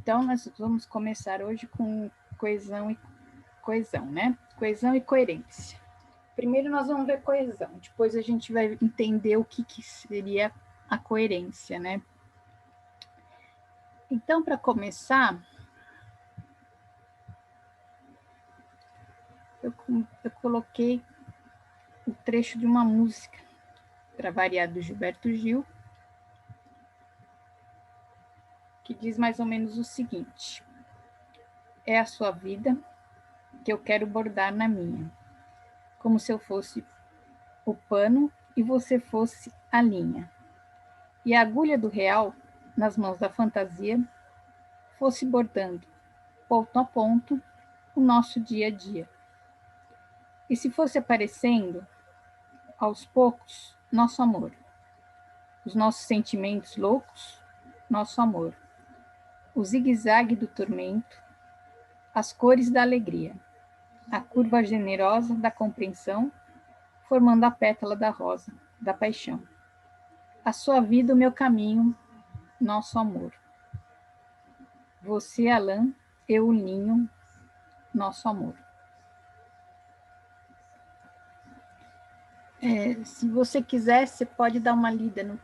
Então, nós vamos começar hoje com coesão, né? Coesão e coerência. Primeiro nós vamos ver coesão, depois a gente vai entender o que seria a coerência, né? Então, para começar, eu coloquei o trecho de uma música, para variar, do Gilberto Gil, que diz mais ou menos o seguinte: é a sua vida que eu quero bordar na minha, como se eu fosse o pano e você fosse a linha, e a agulha do real, nas mãos da fantasia, fosse bordando, ponto a ponto, o nosso dia a dia. E se fosse aparecendo, aos poucos, nosso amor, os nossos sentimentos loucos, nosso amor, o zigue-zague do tormento, as cores da alegria, a curva generosa da compreensão, formando a pétala da rosa, da paixão. A sua vida, o meu caminho, nosso amor. Você, a lã, eu, o ninho, nosso amor. Se você quiser, você pode dar uma lida no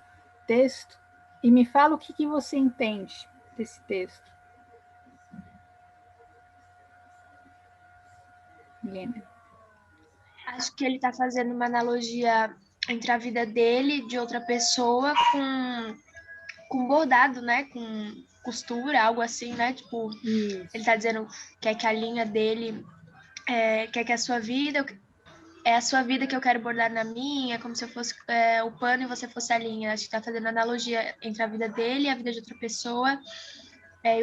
texto e me fala o que você entende desse texto. Helena. Acho que ele está fazendo uma analogia entre a vida dele, de outra pessoa, com bordado, né? Com costura, algo assim, né? Tipo, Isso. ele está dizendo que a linha dele quer que a sua vida é a sua vida que eu quero bordar na minha, como se eu fosse o pano e você fosse a linha. Acho que está fazendo analogia entre a vida dele e a vida de outra pessoa,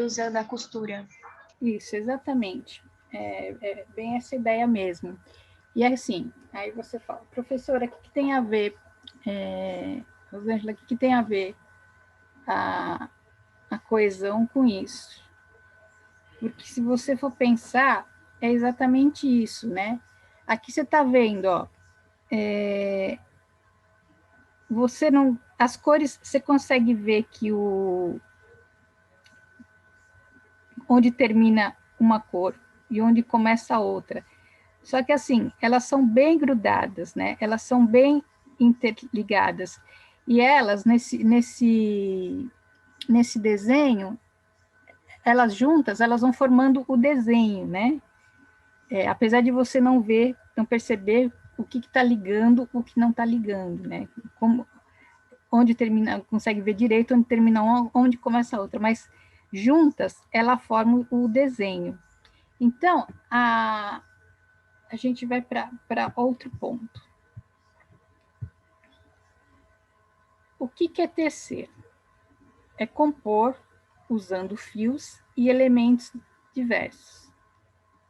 usando a costura. Isso, exatamente. É bem essa ideia mesmo. E assim, aí você fala, professora, o que tem a ver, Rosângela, o que tem a ver a coesão com isso? Porque se você for pensar, é exatamente isso, né? Aqui você está vendo, ó, você não, as cores, você consegue ver que onde termina uma cor e onde começa a outra. Só que assim, elas são bem grudadas, né? Elas são bem interligadas. E elas, nesse desenho, elas juntas, elas vão formando o desenho, né? Apesar de você não ver, não perceber o que está ligando, o que não está ligando, né? Como, onde termina, consegue ver direito onde termina uma, onde começa a outra, mas juntas, ela forma o desenho. Então, a gente vai para outro ponto. O que é tecer? É compor usando fios e elementos diversos.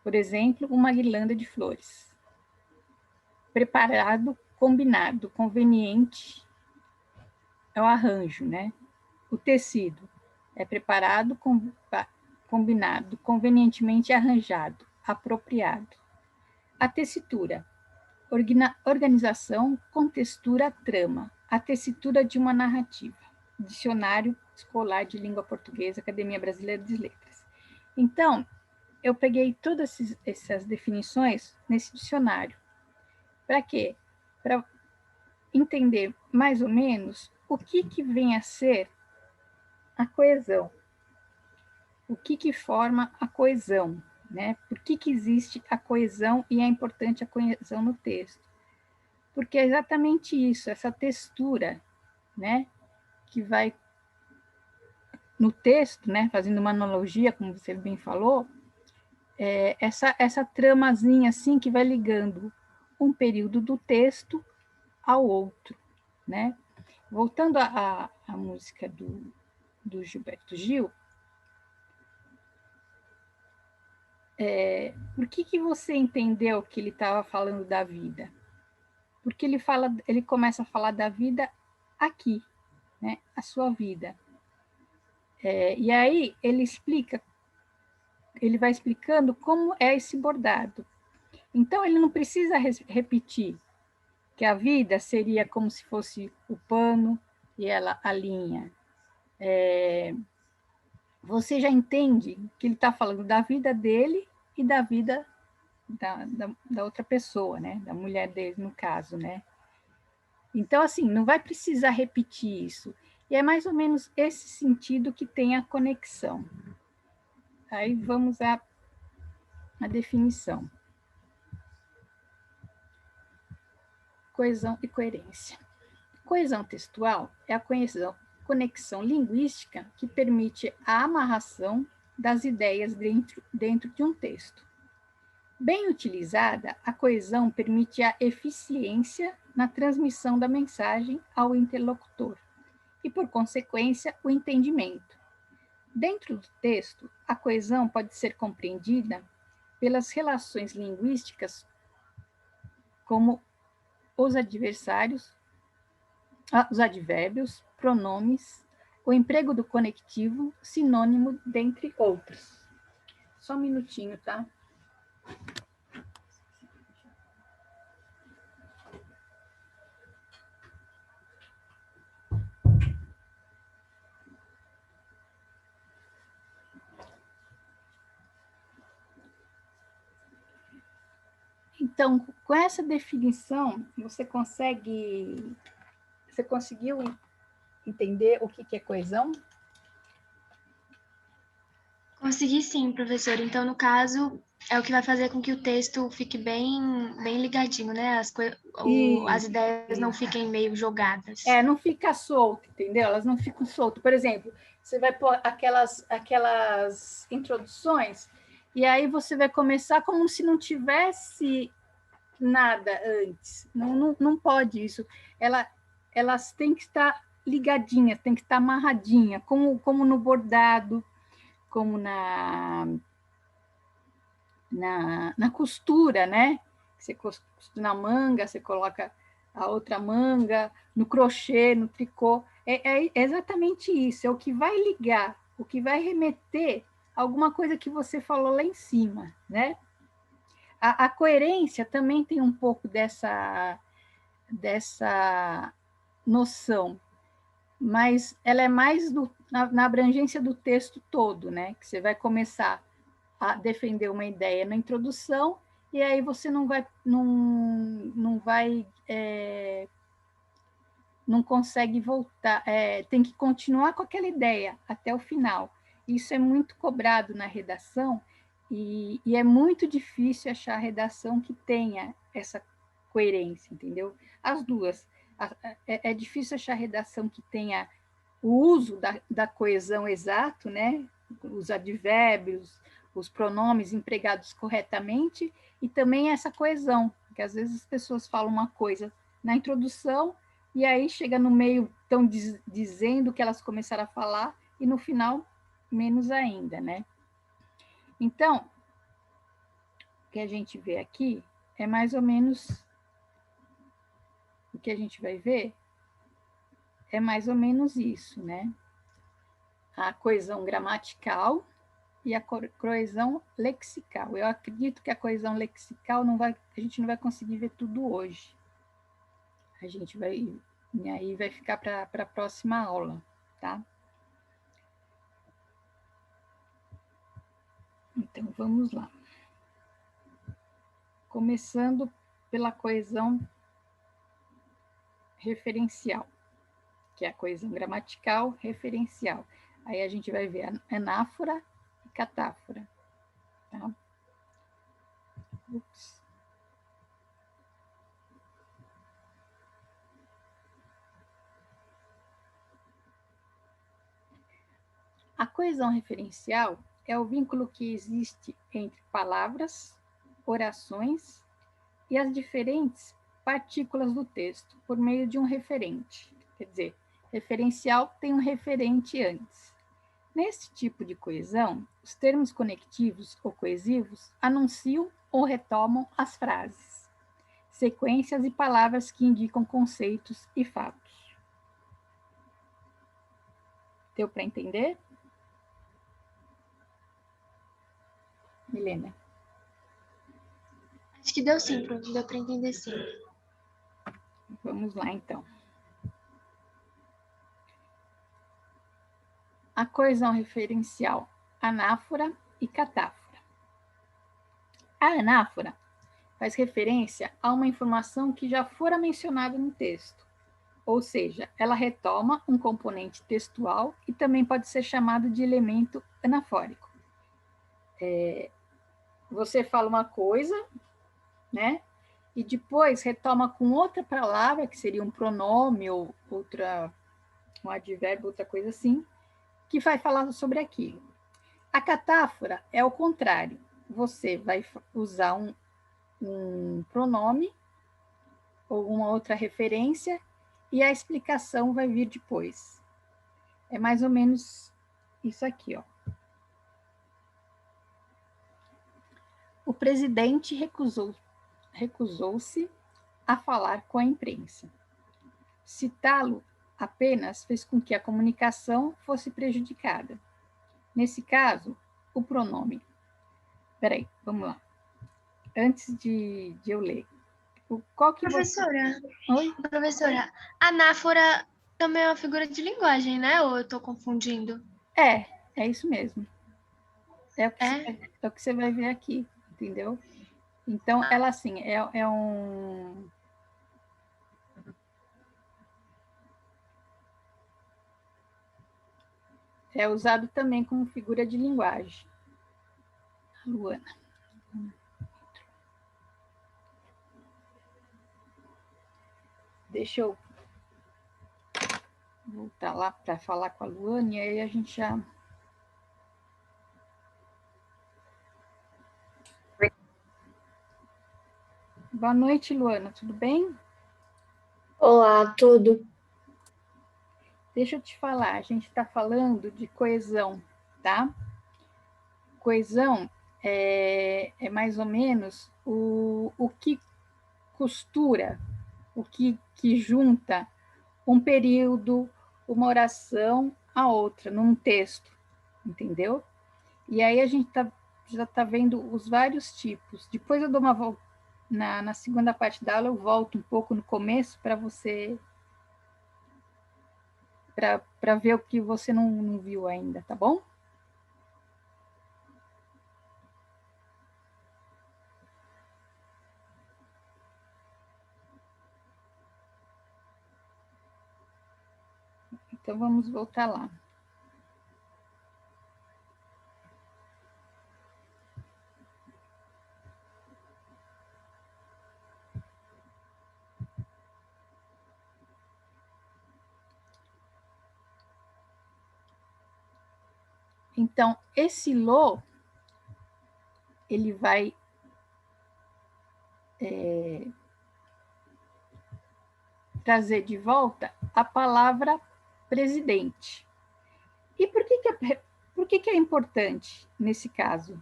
Por exemplo, uma guirlanda de flores. Preparado, combinado, conveniente é o arranjo, né? O tecido é preparado, combinado, convenientemente arranjado, apropriado. A tessitura, organização com textura, trama, a tessitura de uma narrativa. Dicionário Escolar de Língua Portuguesa, Academia Brasileira de Letras. Então, eu peguei todas essas definições nesse dicionário. Para quê? Para entender mais ou menos o que vem a ser a coesão. O que forma a coesão, né? Por que existe a coesão e é importante a coesão no texto? Porque é exatamente isso, essa textura, né? Que vai no texto, né? Fazendo uma analogia, como você bem falou, essa tramazinha assim que vai ligando um período do texto ao outro, né? Voltando à música do Gilberto Gil, por que você entendeu que ele estava falando da vida? Porque ele começa a falar da vida aqui, né? A sua vida. E aí ele vai explicando como é esse bordado. Então ele não precisa repetir que a vida seria como se fosse o pano e ela a linha. você já entende que ele está falando da vida dele e da vida da outra pessoa, né? Da mulher dele, no caso, né? Então, assim, não vai precisar repetir isso. E é mais ou menos esse sentido que tem a conexão. Aí vamos à definição. Coesão e coerência. Coesão textual é a conexão linguística que permite a amarração das ideias dentro de um texto. Bem utilizada, a coesão permite a eficiência na transmissão da mensagem ao interlocutor e, por consequência, o entendimento. Dentro do texto, a coesão pode ser compreendida pelas relações linguísticas como os advérbios, pronomes, o emprego do conectivo, sinônimo, dentre outros. Só um minutinho, tá? Então, com essa definição, você conseguiu entender o que é coesão? Consegui sim, professor. Então, no caso, é o que vai fazer com que o texto fique bem, bem ligadinho, né? As ideias não fiquem meio jogadas. Não fica solto, entendeu? Elas não ficam soltas. Por exemplo, você vai pôr aquelas introduções e aí você vai começar como se não tivesse nada antes. Não pode isso. Elas têm que estar ligadinhas, têm que estar amarradinhas, como no bordado, como na costura, né? Você costura na manga, você coloca a outra manga, no crochê, no tricô. É exatamente isso, é o que vai ligar, o que vai remeter a alguma coisa que você falou lá em cima, né? A coerência também tem um pouco dessa noção, mas ela é mais na abrangência do texto todo, né? Que você vai começar a defender uma ideia na introdução e aí você não consegue voltar, tem que continuar com aquela ideia até o final. Isso é muito cobrado na redação e é muito difícil achar a redação que tenha essa coerência, entendeu? As duas. É difícil achar a redação que tenha o uso da coesão exato, né? Os advérbios, os pronomes empregados corretamente e também essa coesão, que às vezes as pessoas falam uma coisa na introdução e aí chega no meio, estão dizendo que elas começaram a falar e no final, menos ainda, né? Então, o que a gente vê aqui é mais ou menos o que a gente vai ver é mais ou menos isso, né? A coesão gramatical e a coesão lexical. Eu acredito que a coesão lexical a gente não vai conseguir ver tudo hoje. A gente vai, e aí vai ficar para a próxima aula, tá? Então, vamos lá. Começando pela coesão referencial, que é a coesão gramatical referencial. Aí a gente vai ver a anáfora e catáfora, tá? Ups. A coesão referencial é o vínculo que existe entre palavras, orações e as diferentes partículas do texto por meio de um referente. Quer dizer, referencial tem um referente antes. Nesse tipo de coesão, os termos conectivos ou coesivos anunciam ou retomam as frases, sequências e palavras que indicam conceitos e fatos. Deu para entender? Milena? Acho que deu sim, deu para entender sim. Vamos lá, então. a coesão referencial anáfora e catáfora. A anáfora faz referência a uma informação que já fora mencionada no texto, ou seja, ela retoma um componente textual e também pode ser chamado de elemento anafórico. Você fala uma coisa, né? E depois retoma com outra palavra, que seria um pronome ou um advérbio, outra coisa assim, que vai falar sobre aquilo. A catáfora é o contrário. Você vai usar um pronome ou uma outra referência e a explicação vai vir depois. É mais ou menos isso aqui, ó. O presidente recusou-se a falar com a imprensa. Citá-lo apenas fez com que a comunicação fosse prejudicada. Nesse caso, o pronome. Peraí, vamos lá. Antes de eu ler. Qual que Professora, Oi? professora, anáfora também é uma figura de linguagem, né? Ou eu estou confundindo? É isso mesmo. É o que você vai ver aqui, entendeu? Então, ela, assim, é usado também como figura de linguagem. Luana. Deixa eu voltar lá para falar com a Luana e aí a gente já... Boa noite, Luana, tudo bem? Olá, tudo. Deixa eu te falar, a gente está falando de coesão, tá? Coesão é mais ou menos o que costura, o que junta um período, uma oração a outra, num texto, entendeu? E aí a gente já está vendo os vários tipos. Depois eu dou uma volta, na segunda parte da aula eu volto um pouco no começo para você, para ver o que você não viu ainda, tá bom? Então, vamos voltar lá. Então, esse lo, ele vai trazer de volta a palavra presidente. E por que é importante nesse caso?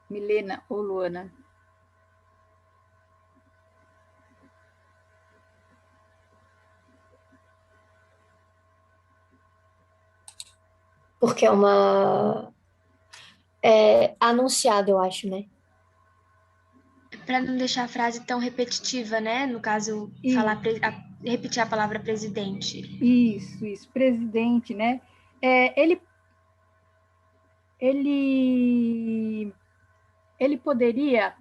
Milena ou Luana? Porque é anunciado, eu acho, né? Para não deixar a frase tão repetitiva, né? No caso, repetir a palavra presidente. Isso, presidente, né? Ele poderia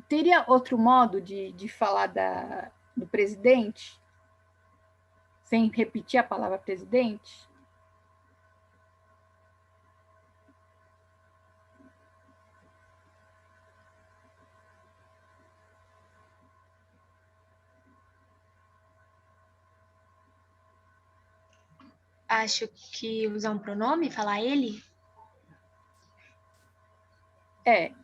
teria outro modo de falar do presidente, sem repetir a palavra presidente? Acho que usar um pronome, falar ele.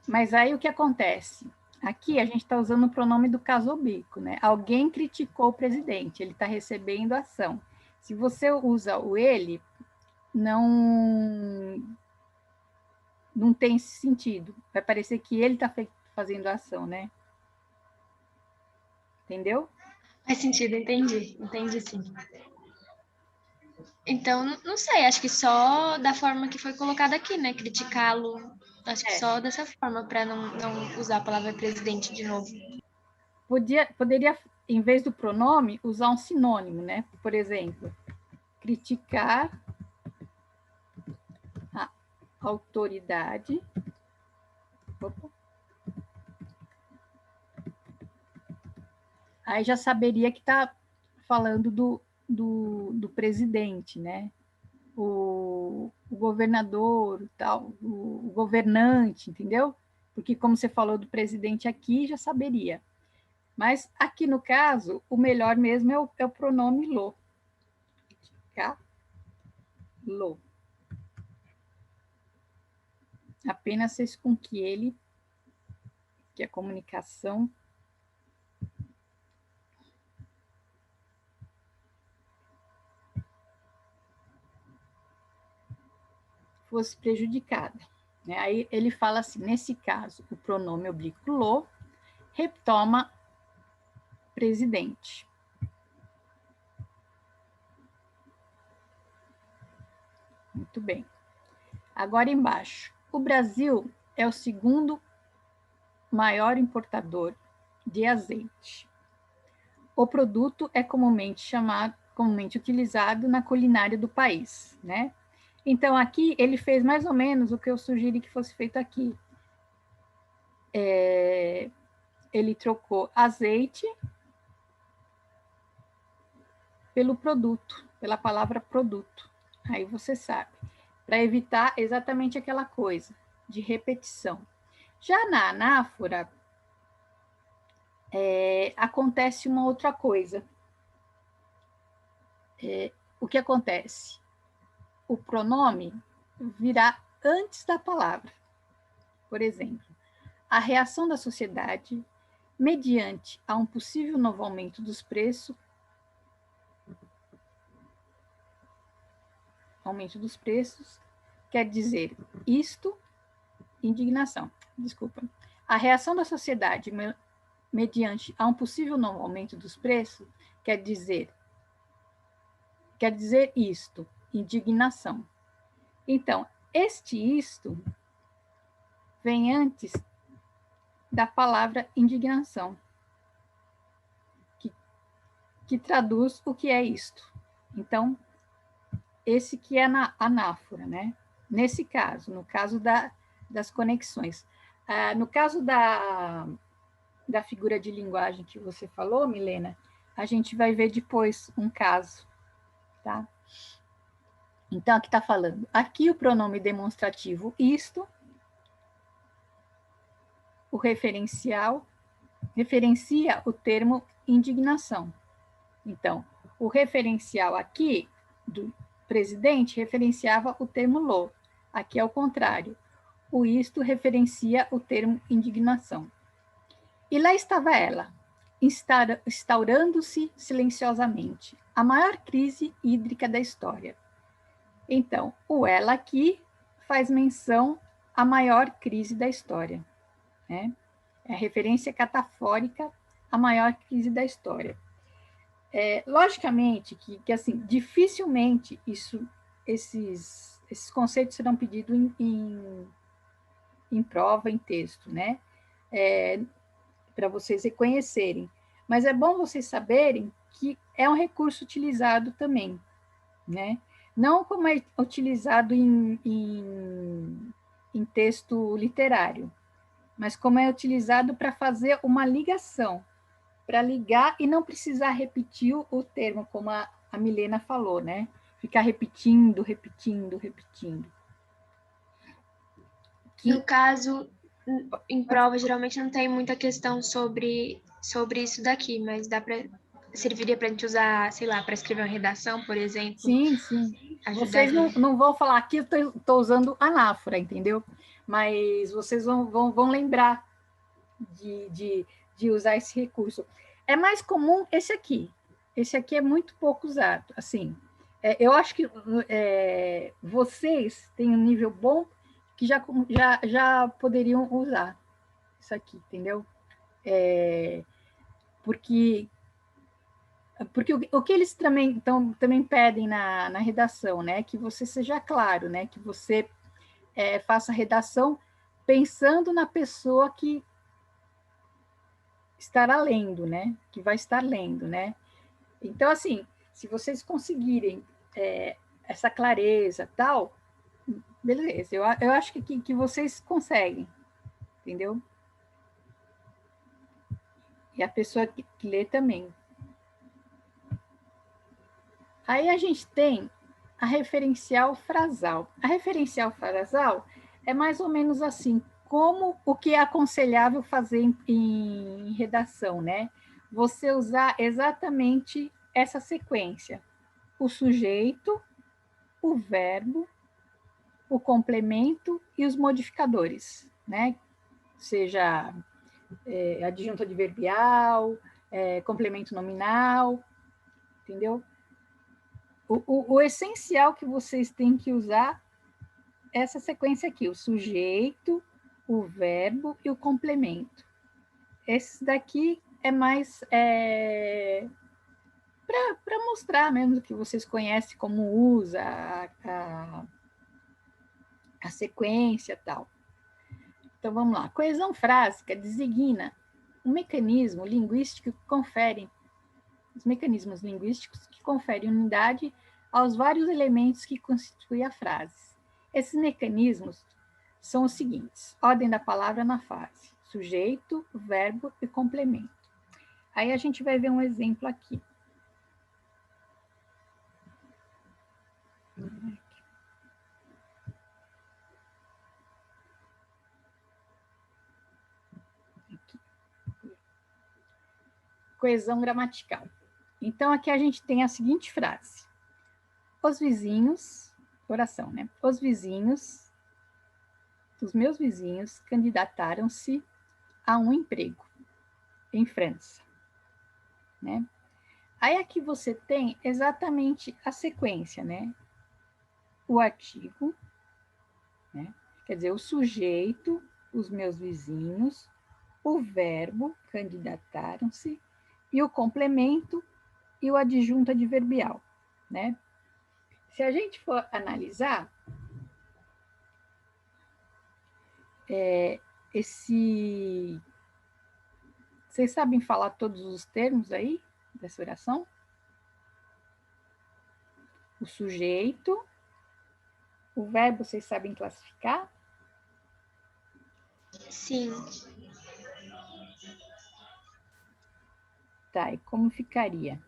Mas aí o que acontece? Aqui a gente está usando o pronome do caso oblíquo, né? Alguém criticou o presidente, ele está recebendo ação. Se você usa o ele, não tem esse sentido. Vai parecer que ele está fazendo a ação, né? Entendeu? Faz sentido, entendi sim. Então, não sei, acho que só da forma que foi colocada aqui, né? Criticá-lo, acho que só dessa forma, para não usar a palavra presidente de novo. Poderia em vez do pronome, usar um sinônimo, né? Por exemplo, criticar a autoridade. Opa. Aí já saberia que está falando do presidente, né? O governador, tal, o governante, entendeu? Porque como você falou do presidente aqui, já saberia. Mas aqui no caso, o melhor mesmo é o pronome lo. Tá? Lo. Apenas fez com que a comunicação fosse prejudicada. Aí ele fala assim, nesse caso, o pronome oblíquo lo retoma presidente. Muito bem. Agora embaixo. O Brasil é o segundo maior importador de azeite. O produto é comumente utilizado na culinária do país, né? Então, aqui ele fez mais ou menos o que eu sugeri que fosse feito aqui. Ele trocou azeite pelo produto, pela palavra produto. Aí você sabe, para evitar exatamente aquela coisa de repetição. Já na anáfora, acontece uma outra coisa. O que acontece? O pronome virá antes da palavra. Por exemplo, a reação da sociedade mediante a um possível novo aumento dos preços, quer dizer isto, indignação, desculpa. A reação da sociedade mediante a um possível novo aumento dos preços, quer dizer isto, indignação. Então, isto vem antes da palavra indignação, que traduz o que é isto. Então, esse que é a anáfora, né? Nesse caso, no caso das conexões. No caso da figura de linguagem que você falou, Milena, a gente vai ver depois um caso, tá? Então, aqui está falando. Aqui o pronome demonstrativo isto, o referencial, referencia o termo indignação. Então, o referencial aqui do presidente referenciava o termo lo. Aqui é o contrário. O isto referencia o termo indignação. E lá estava ela, instaurando-se silenciosamente, a maior crise hídrica da história. Então, o ela aqui faz menção à maior crise da história, né? É a referência catafórica à maior crise da história. Logicamente que assim, dificilmente esses conceitos serão pedidos em prova, em texto, né? Para vocês reconhecerem. Mas é bom vocês saberem que é um recurso utilizado também, né? Não como é utilizado em texto literário, mas como é utilizado para fazer uma ligação, para ligar e não precisar repetir o termo, como a Milena falou, né? Ficar repetindo. No caso, em prova, geralmente não tem muita questão sobre isso daqui, mas serviria para a gente usar, sei lá, para escrever uma redação, por exemplo? Sim. Vocês não vão falar aqui, eu estou usando anáfora, entendeu? Mas vocês vão lembrar de usar esse recurso. É mais comum esse aqui. Esse aqui é muito pouco usado. Assim, eu acho que vocês têm um nível bom que já poderiam usar isso aqui, entendeu? Porque o que eles também pedem na redação, né? Que você seja claro, né? Que você faça a redação pensando na pessoa que estará lendo, né? Que vai estar lendo, né? Então, assim, se vocês conseguirem essa clareza tal, beleza, eu acho que vocês conseguem, entendeu? E a pessoa que lê também. Aí a gente tem a referencial frasal. A referencial frasal é mais ou menos assim, como o que é aconselhável fazer em redação, né? Você usar exatamente essa sequência: o sujeito, o verbo, o complemento e os modificadores, né? Seja adjunto adverbial, complemento nominal, entendeu? O essencial que vocês têm que usar é essa sequência aqui: o sujeito, o verbo e o complemento. Esse daqui é mais para mostrar mesmo que vocês conhecem como usa a sequência e tal. Então, vamos lá. Coesão frásica designa um mecanismo linguístico que confere, os mecanismos linguísticos que conferem unidade aos vários elementos que constituem a frase. Esses mecanismos são os seguintes: ordem da palavra na frase, sujeito, verbo e complemento. Aí a gente vai ver um exemplo aqui. Coesão gramatical. Então, aqui a gente tem a seguinte frase: os vizinhos, oração, né? Os vizinhos, os meus vizinhos, candidataram-se a um emprego em França, né? Aí aqui você tem exatamente a sequência, né? O artigo, né? Quer dizer, o sujeito, os meus vizinhos, o verbo, candidataram-se, e o complemento e o adjunto adverbial, né? Se a gente for analisar, vocês sabem falar todos os termos aí dessa oração? O sujeito, o verbo, vocês sabem classificar? Sim. Tá, e como ficaria?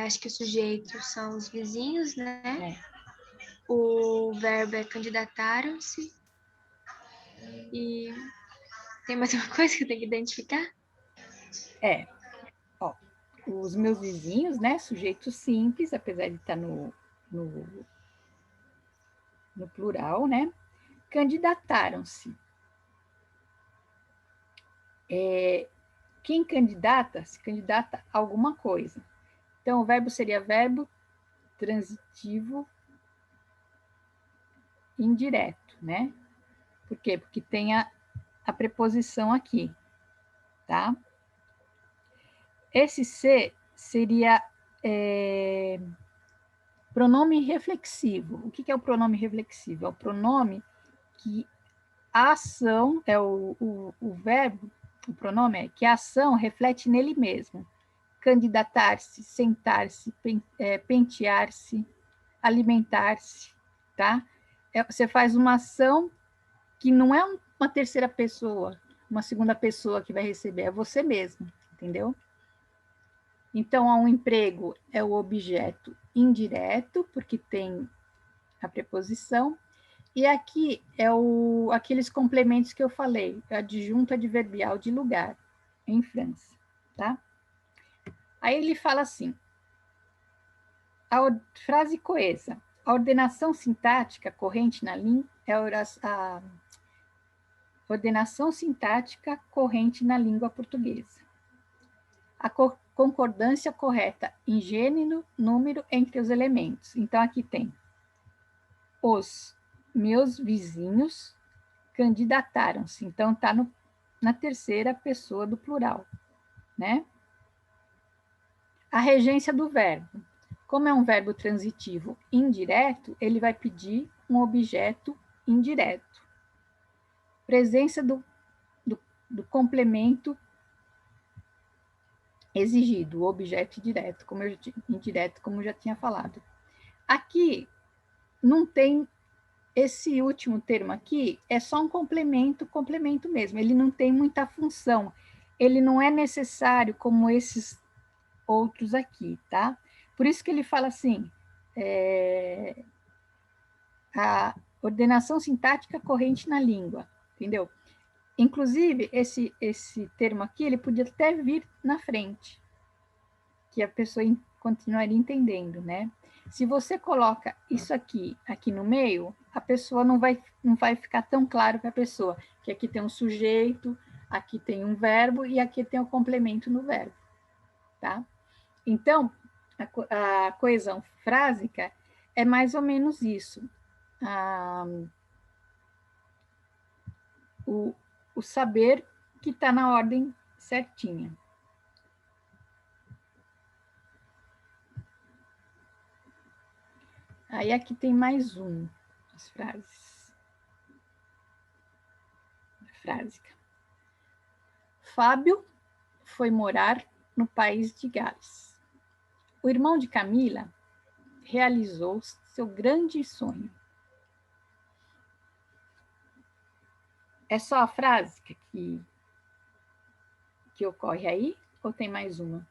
Acho que o sujeito são os vizinhos, né? É. O verbo é candidataram-se. E tem mais uma coisa que eu tenho que identificar? Ó, os meus vizinhos, né? Sujeito simples, apesar de estar no plural, né? Candidataram-se. Quem candidata, se candidata a alguma coisa. Então, o verbo seria verbo transitivo indireto, né? Por quê? Porque tem a preposição aqui, tá? Esse se seria pronome reflexivo. O que é o pronome reflexivo? É o pronome que a ação, o verbo, o pronome é que a ação reflete nele mesmo. Candidatar-se, sentar-se, pentear-se, alimentar-se, tá? Você faz uma ação que não é uma terceira pessoa, uma segunda pessoa que vai receber, é você mesmo, entendeu? Então, um emprego é o objeto indireto, porque tem a preposição, e aqui é aqueles complementos que eu falei, adjunto adverbial de lugar, em França, tá? Aí ele fala assim, frase coesa, a ordenação sintática corrente na língua é a ordenação sintática corrente na língua portuguesa. A concordância correta em gênero, número entre os elementos. Então, aqui tem os meus vizinhos candidataram-se. Então, está na terceira pessoa do plural, né? A regência do verbo. Como é um verbo transitivo indireto, ele vai pedir um objeto indireto. Presença do do complemento exigido, o objeto direto, indireto, como eu já tinha falado. Aqui não tem esse último termo aqui, é só um complemento mesmo, ele não tem muita função, ele não é necessário como esses outros aqui, tá? Por isso que ele fala assim, a ordenação sintática corrente na língua, entendeu? Inclusive, esse termo aqui, ele podia até vir na frente, que a pessoa continuaria entendendo, né? Se você coloca isso aqui no meio, a pessoa não vai ficar tão claro para a pessoa que aqui tem um sujeito, aqui tem um verbo e aqui tem o complemento no verbo, tá? Então, a coesão frásica é mais ou menos isso. O saber que está na ordem certinha. Aí aqui tem mais as frases. Frásica. Fábio foi morar no país de Gales. O irmão de Camila realizou seu grande sonho. É só a frase que ocorre aí ou tem mais uma?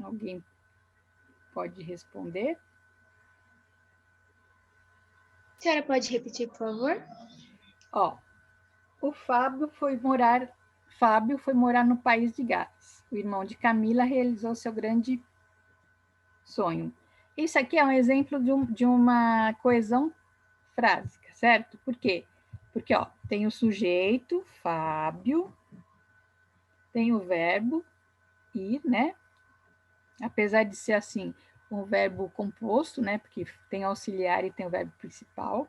Alguém pode responder? A senhora pode repetir, por favor? Ó, o Fábio foi morar no país de Gales. O irmão de Camila realizou seu grande sonho. Isso aqui é um exemplo de uma coesão frásica, certo? Por quê? Porque ó, tem o sujeito, Fábio, tem o verbo ir, né? Apesar de ser assim, um verbo composto, né? Porque tem auxiliar e tem o verbo principal,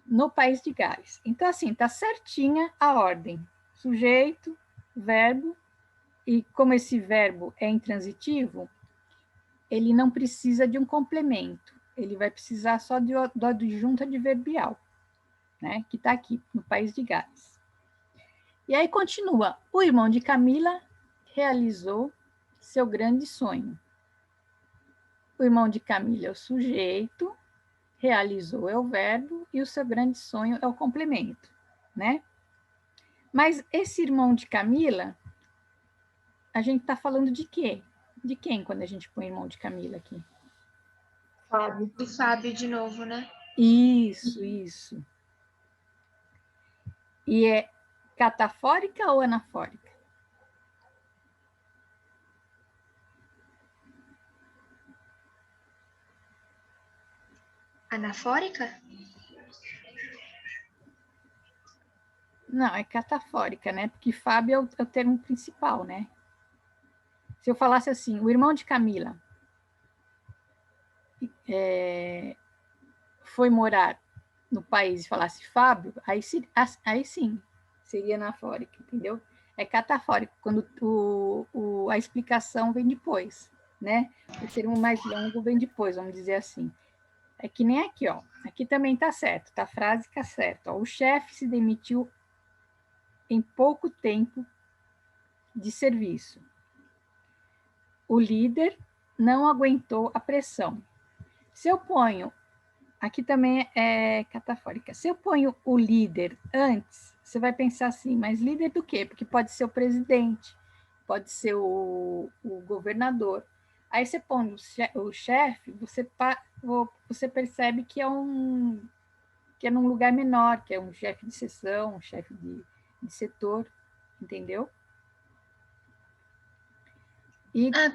no país de Gales. Então, assim, tá certinha a ordem. Sujeito, verbo, e como esse verbo é intransitivo, ele não precisa de um complemento, ele vai precisar só do adjunto adverbial, né? Que está aqui, no país de Gales. E aí continua, o irmão de Camila realizou seu grande sonho. O irmão de Camila é o sujeito, realizou é o verbo e o seu grande sonho é o complemento, né? Mas esse irmão de Camila, a gente está falando de quê? De quem quando a gente põe irmão de Camila aqui? Fábio. Do Fábio de novo, né? Isso. E é catafórica ou anafórica? Anafórica? Não, é catafórica, né? Porque Fábio é o termo principal, né? Se eu falasse assim, o irmão de Camila foi morar no país e falasse Fábio, aí sim, seria anafórica, entendeu? É catafórico, quando a explicação vem depois, né? O termo mais longo vem depois, vamos dizer assim. É que nem aqui, ó. Aqui também está certo, tá a frase que é certa. O chefe se demitiu em pouco tempo de serviço. O líder não aguentou a pressão. Se eu ponho, aqui também é catafórica, se eu ponho o líder antes, você vai pensar assim, mas líder do quê? Porque pode ser o presidente, pode ser o governador. Aí você põe o chefe, você percebe que é num lugar menor, que é um chefe de seção, um chefe de setor, entendeu?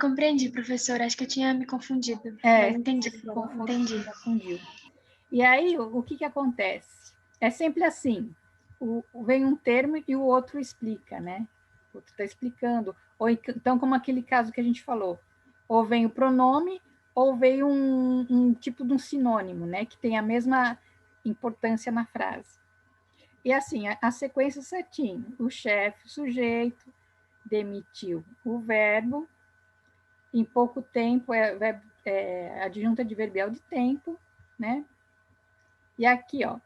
Compreendi, professora. Acho que eu tinha me confundido. É, Mas entendi. confundiu. E aí, o que acontece? É sempre assim, vem um termo e o outro explica, né? O outro está explicando. Ou então, como aquele caso que a gente falou, ou vem o pronome, ou vem um tipo de um sinônimo, né? Que tem a mesma importância na frase. E assim, a sequência certinha. O chefe, o sujeito, demitiu o verbo, em pouco tempo adjunta adverbial de tempo, né? E aqui, ó,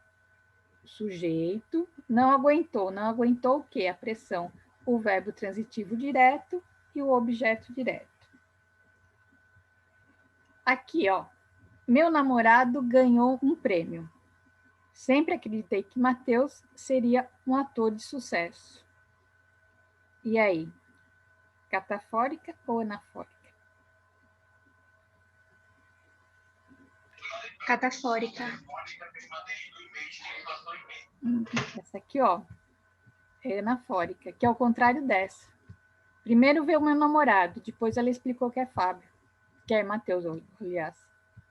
o sujeito não aguentou. Não aguentou o quê? A pressão. O verbo transitivo direto e o objeto direto. Aqui, ó, meu namorado ganhou um prêmio. Sempre acreditei que Matheus seria um ator de sucesso. E aí? Catafórica ou anafórica? Catafórica. Essa aqui, ó, é anafórica, que é o contrário dessa. Primeiro veio o meu namorado, depois ela explicou que é Fábio, que é Matheus, aliás.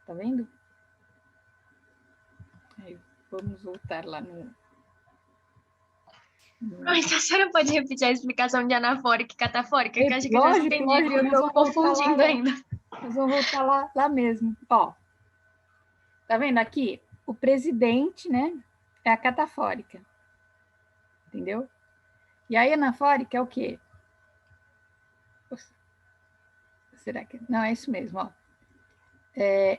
Tá vendo? Aí, vamos voltar lá no... Mas a senhora pode repetir a explicação de anafórica e catafórica, que eu acho que eu já Lógico, entendi, eu estou confundindo ainda. Nós vamos voltar lá mesmo. Ó, tá vendo aqui? O presidente, né, é a catafórica. Entendeu? E a anafórica é o quê? Será que... Não, é isso mesmo, ó.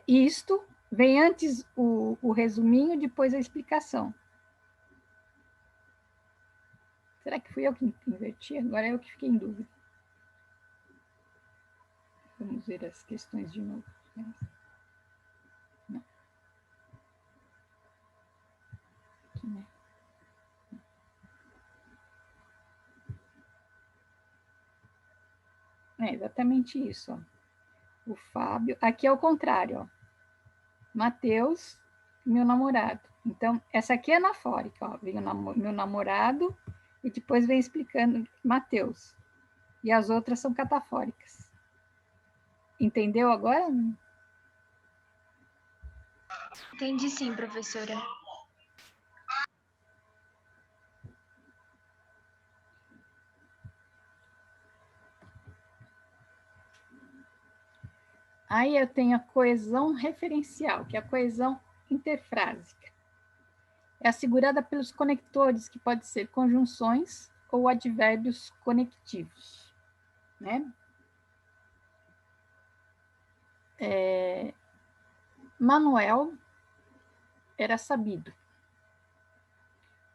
Isto vem antes o resuminho, depois a explicação. Será que fui eu que inverti? Agora eu que fiquei em dúvida. Vamos ver as questões de novo. Não. Aqui, né? É exatamente isso. Ó. O Fábio. Aqui é o contrário. Ó. Matheus, meu namorado. Então, essa aqui é anafórica. Ó. Vem meu namorado e depois vem explicando Matheus. E as outras são catafóricas. Entendeu agora? Entendi sim, professora. Aí eu tenho a coesão referencial, que é a coesão interfrásica. É assegurada pelos conectores, que pode ser conjunções ou advérbios conectivos, né? Manuel era sabido.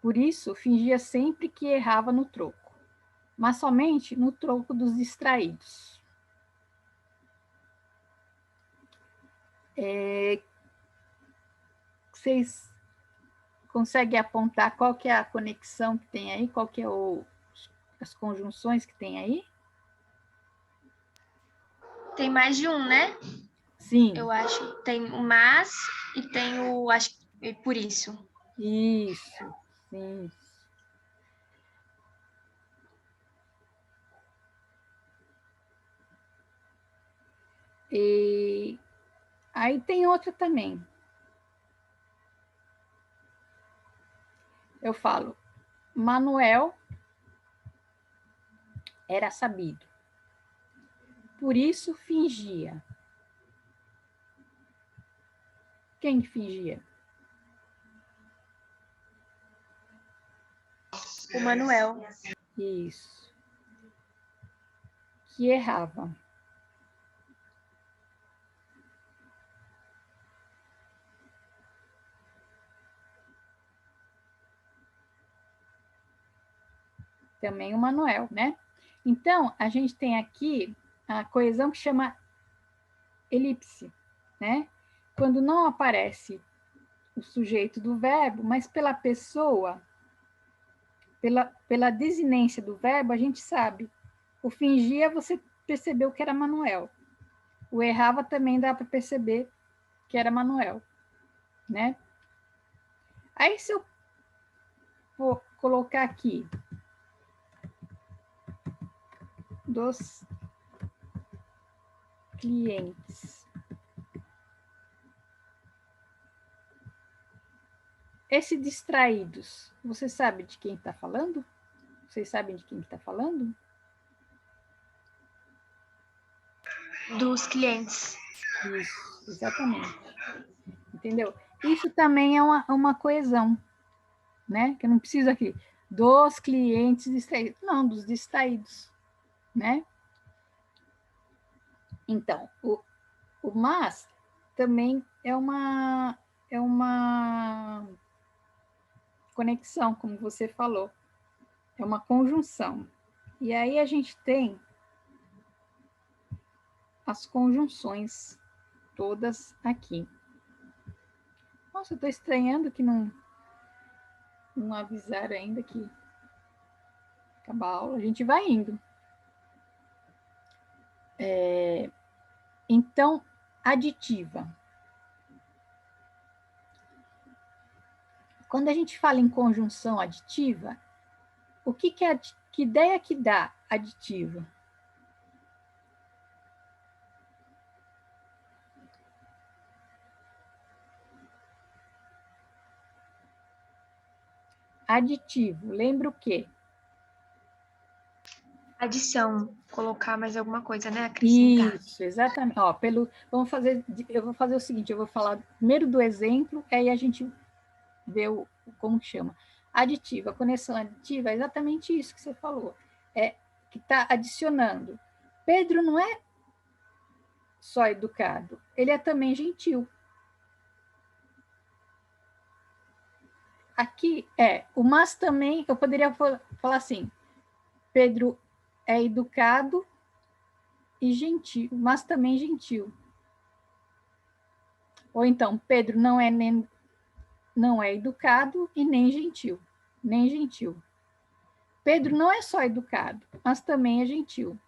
Por isso, fingia sempre que errava no troco, mas somente no troco dos distraídos. Vocês conseguem apontar qual que é a conexão que tem aí? Qual que é as conjunções que tem aí? Tem mais de um, né? Sim. Eu acho. Tem o mas e tem o acho e por isso. Isso, sim. E aí tem outra também. Eu falo, Manuel era sabido. Por isso fingia. Quem fingia? O Manuel. Isso. Que errava. Também o Manuel, né? Então, a gente tem aqui a coesão que chama elipse, né? Quando não aparece o sujeito do verbo, mas pela pessoa, pela desinência do verbo, a gente sabe. O fingia, você percebeu que era Manuel. O errava também dá para perceber que era Manuel, né? Aí, se eu vou colocar aqui dos clientes esse distraídos, você sabe de quem está falando? Vocês sabem de quem está falando? Dos clientes. Isso, exatamente. Entendeu? Isso também é uma coesão, né? Que eu não preciso aqui dos clientes distraídos, não, dos distraídos, né? Então, o mas também é uma conexão, como você falou, é uma conjunção. E aí a gente tem as conjunções todas aqui. Nossa, eu estou estranhando que não avisaram ainda que acabar a aula. A gente vai indo. Então, aditiva. Quando a gente fala em conjunção aditiva, o que ideia que dá aditiva? Aditivo, lembra o quê? Adição, colocar mais alguma coisa, né? Acrescentar. Isso, exatamente. Ó, eu vou fazer o seguinte, eu vou falar primeiro do exemplo, aí a gente vê como que chama. Aditiva, a conexão aditiva é exatamente isso que você falou. É que está adicionando. Pedro não é só educado, ele é também gentil. Aqui o mas também, eu poderia falar assim, Pedro é educado e gentil, mas também gentil. Ou então, Pedro não é educado e nem gentil. Nem gentil. Pedro não é só educado, mas também é gentil.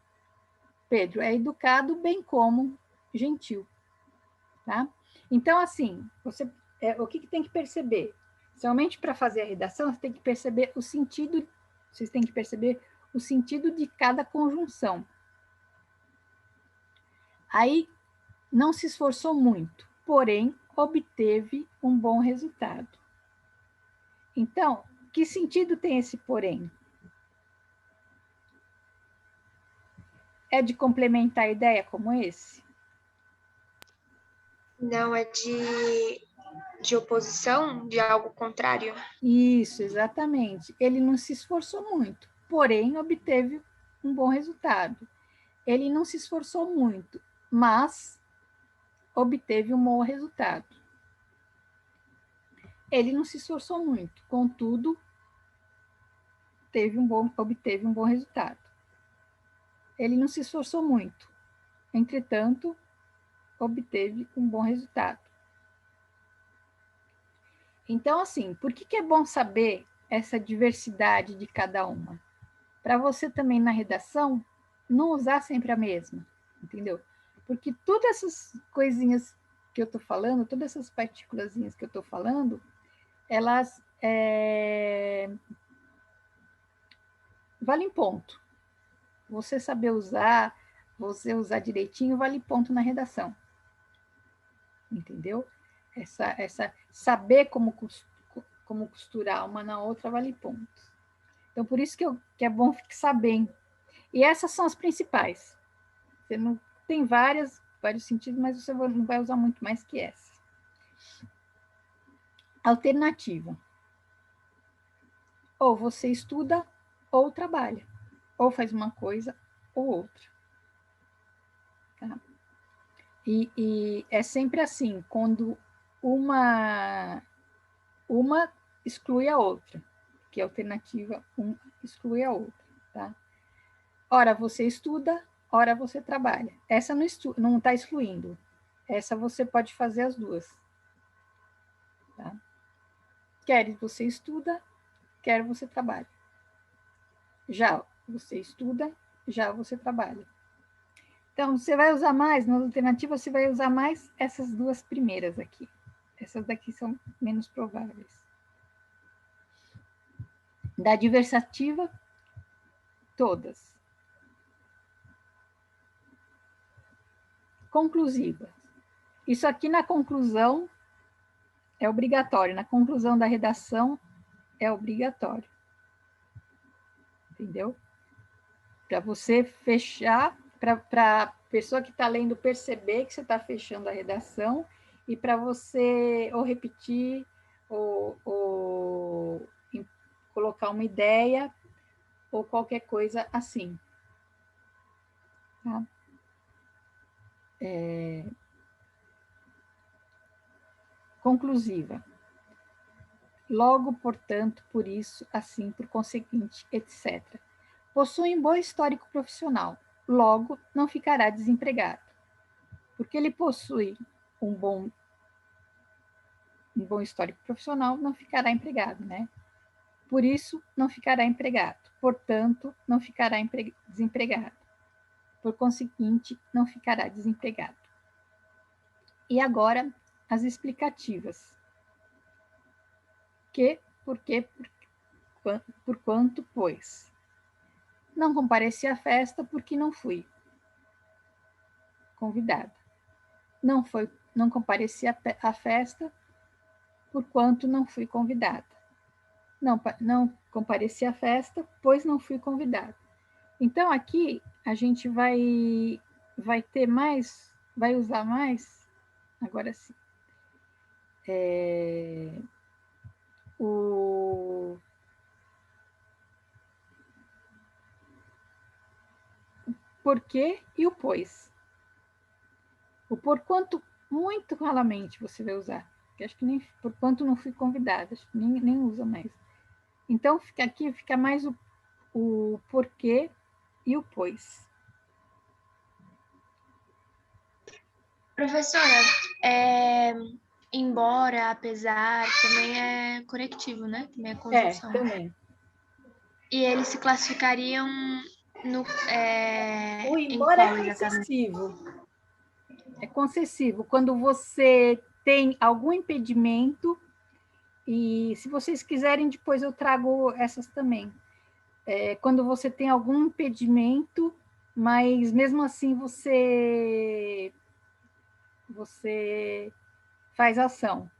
Pedro é educado, bem como gentil. Tá? Então, assim, o que tem que perceber? Somente para fazer a redação, você tem que perceber o sentido, vocês têm que perceber o sentido de cada conjunção. Aí, não se esforçou muito, porém, obteve um bom resultado. Então, que sentido tem esse porém? É de complementar a ideia como esse? Não, é de oposição, de algo contrário. Isso, exatamente. Ele não se esforçou muito, porém obteve um bom resultado. Ele não se esforçou muito, mas obteve um bom resultado. Ele não se esforçou muito, contudo, obteve um bom resultado. Ele não se esforçou muito, entretanto, obteve um bom resultado. Então, assim, por que é bom saber essa diversidade de cada uma? Para você também na redação não usar sempre a mesma, entendeu? Porque todas essas coisinhas que eu estou falando, todas essas partículazinhas que eu estou falando, elas valem ponto. Você saber usar, você usar direitinho, vale ponto na redação. Entendeu? Saber como costurar uma na outra vale ponto. Então, por isso que é bom fixar bem. E essas são as principais. Você não tem vários sentidos, mas você não vai usar muito mais que essa. Alternativa. Ou você estuda ou trabalha. Ou faz uma coisa ou outra. Tá? E é sempre assim, quando uma exclui a outra, que a alternativa uma exclui a outra. Tá? Ora você estuda, ora você trabalha. Essa não está excluindo. Essa você pode fazer as duas. Tá? Quer você estuda, quer você trabalha. Já você estuda, já você trabalha. Então, você vai usar mais, nas alternativas, você vai usar mais essas duas primeiras aqui. Essas daqui são menos prováveis. Da diversativa, todas. Conclusiva. Isso aqui na conclusão É obrigatório. Na conclusão da redação, é obrigatório. Entendeu? Para você fechar, para a pessoa que está lendo perceber que você está fechando a redação e para você ou repetir ou colocar uma ideia ou qualquer coisa assim. Tá? Conclusiva. Logo, portanto, por isso, assim, por conseguinte, etc. Possui um bom histórico profissional, logo não ficará desempregado. Porque ele possui um bom histórico profissional, não ficará empregado, né? Por isso, não ficará empregado. Portanto, não ficará desempregado. Por conseguinte, não ficará desempregado. E agora, as explicativas. Que, por quê, por quanto, pois. Não compareci à festa porque não fui convidada. Não compareci à festa porquanto não fui convidada. Não compareci à festa, pois não fui convidada. Então, aqui a gente vai ter mais, vai usar mais, agora sim, o porquê e o pois. O porquanto, muito raramente você vai usar, porque acho que nem porquanto não fui convidada, acho que nem usa mais. Então, aqui fica mais o porquê e o pois. Professora, embora, apesar, também é conectivo, né? Também é conjunção. Também. E eles se classificariam O em embora qual é exatamente? concessivo. É concessivo. Quando você tem algum impedimento, e se vocês quiserem, depois eu trago essas também. Quando você tem algum impedimento, mas mesmo assim você faz ação.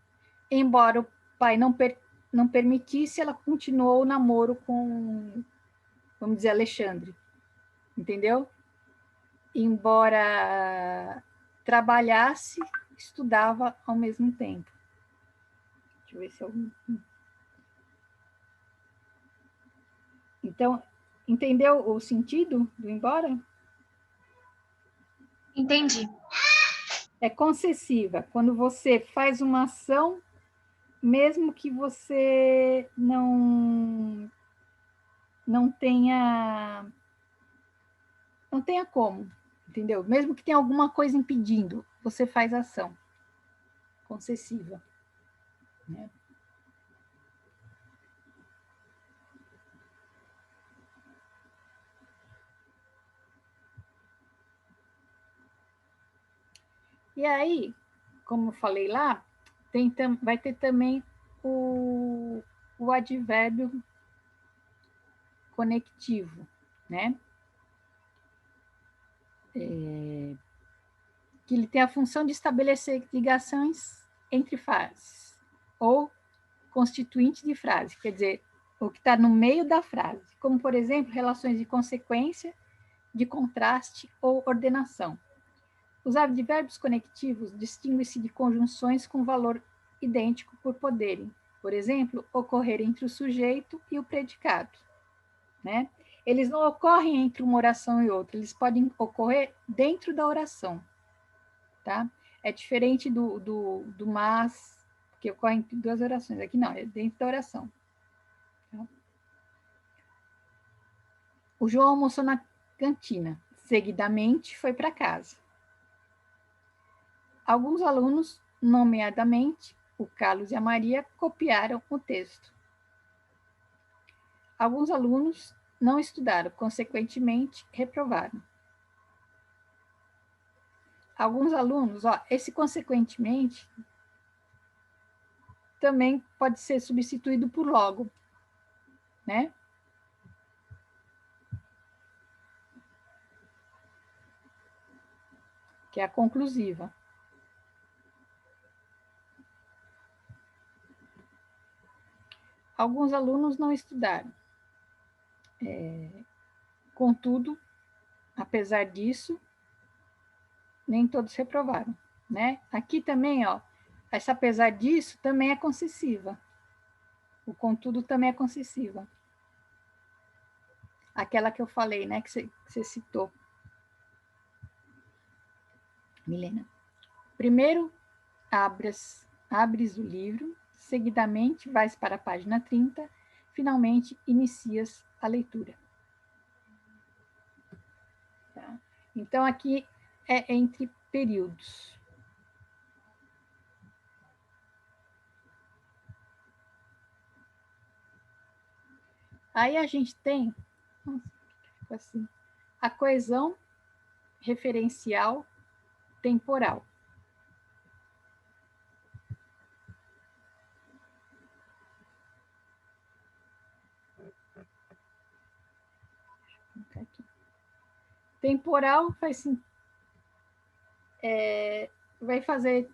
Embora o pai não permitisse, ela continuou o namoro com, vamos dizer, Alexandre. Entendeu? Embora trabalhasse, estudava ao mesmo tempo. Deixa eu ver se eu... Então, entendeu o sentido do embora? Entendi. É concessiva. Quando você faz uma ação, mesmo que você não tenha como, entendeu? Mesmo que tenha alguma coisa impedindo, você faz ação concessiva, né? E aí, como eu falei lá, vai ter também o advérbio conectivo, né? Que ele tem a função de estabelecer ligações entre frases, ou constituinte de frase, quer dizer, o que está no meio da frase, como, por exemplo, relações de consequência, de contraste ou ordenação. Os advérbios conectivos distinguem-se de conjunções com valor idêntico por poderem, por exemplo, ocorrer entre o sujeito e o predicado, né? Eles não ocorrem entre uma oração e outra, eles podem ocorrer dentro da oração, tá? É diferente do mas, que ocorre entre duas orações. Aqui não, é dentro da oração. Tá? O João almoçou na cantina, seguidamente foi para casa. Alguns alunos, nomeadamente o Carlos e a Maria, copiaram o texto. Alguns alunos não estudaram, consequentemente, reprovaram. Alguns alunos, esse consequentemente também pode ser substituído por logo, né? Que é a conclusiva. alguns alunos não estudaram. Contudo, apesar disso, nem todos reprovaram, né? Aqui também, ó, essa apesar disso também é concessiva. O contudo também é concessiva. Aquela que eu falei, né, que você citou. Milena. Primeiro, abres o livro, seguidamente vais para a página 30, finalmente inicias a leitura. Tá? Então, aqui é entre períodos. Aí a gente tem assim, a coesão referencial temporal. Temporal vai fazer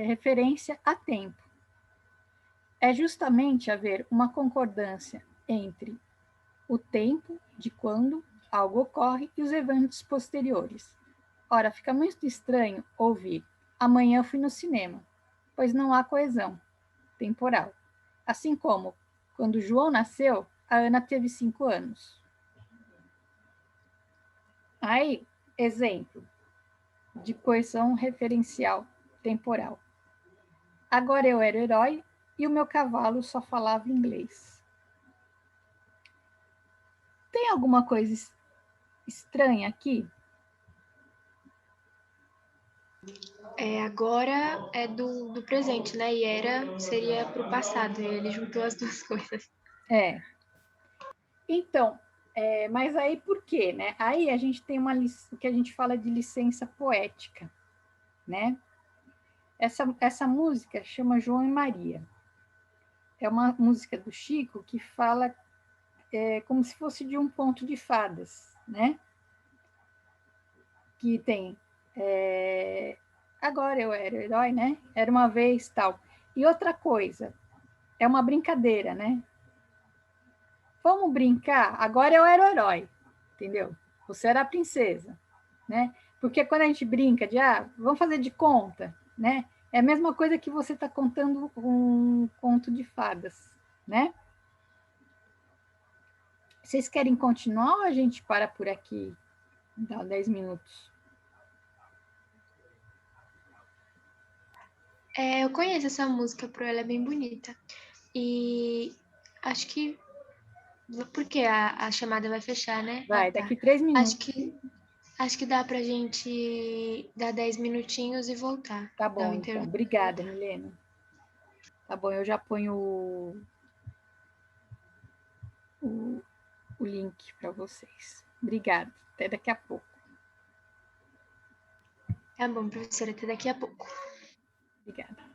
referência a tempo. É justamente haver uma concordância entre o tempo de quando algo ocorre e os eventos posteriores. Ora, fica muito estranho ouvir amanhã eu fui no cinema, pois não há coesão temporal. Assim como, quando João nasceu, a Ana teve 5 anos. Aí, exemplo de coesão referencial temporal. Agora eu era herói e o meu cavalo só falava inglês. Tem alguma coisa estranha aqui? Agora é do presente, né? E era seria para o passado. E ele juntou as duas coisas. Então, mas aí por quê, né? Aí a gente tem o que a gente fala de licença poética, né? Essa música chama João e Maria. É uma música do Chico que fala como se fosse de um conto de fadas, né? Que tem agora eu era o herói, né? Era uma vez tal. E outra coisa, é uma brincadeira, né? Vamos brincar? Agora eu era o herói, entendeu? Você era a princesa, né? Porque quando a gente brinca de, vamos fazer de conta, né? É a mesma coisa que você está contando um conto de fadas, né? Vocês querem continuar ou a gente para por aqui? Dá 10 minutos. Eu conheço essa música, Pro, ela é bem bonita. E acho que... Porque a chamada vai fechar, né? Vai, Tá. daqui 3 minutos. Acho que dá pra gente dar 10 minutinhos e voltar. Tá bom, então. Obrigada, Milena. Tá bom, eu já ponho o link para vocês. Obrigada. Até daqui a pouco. Tá bom, professora. Até daqui a pouco. Obrigada.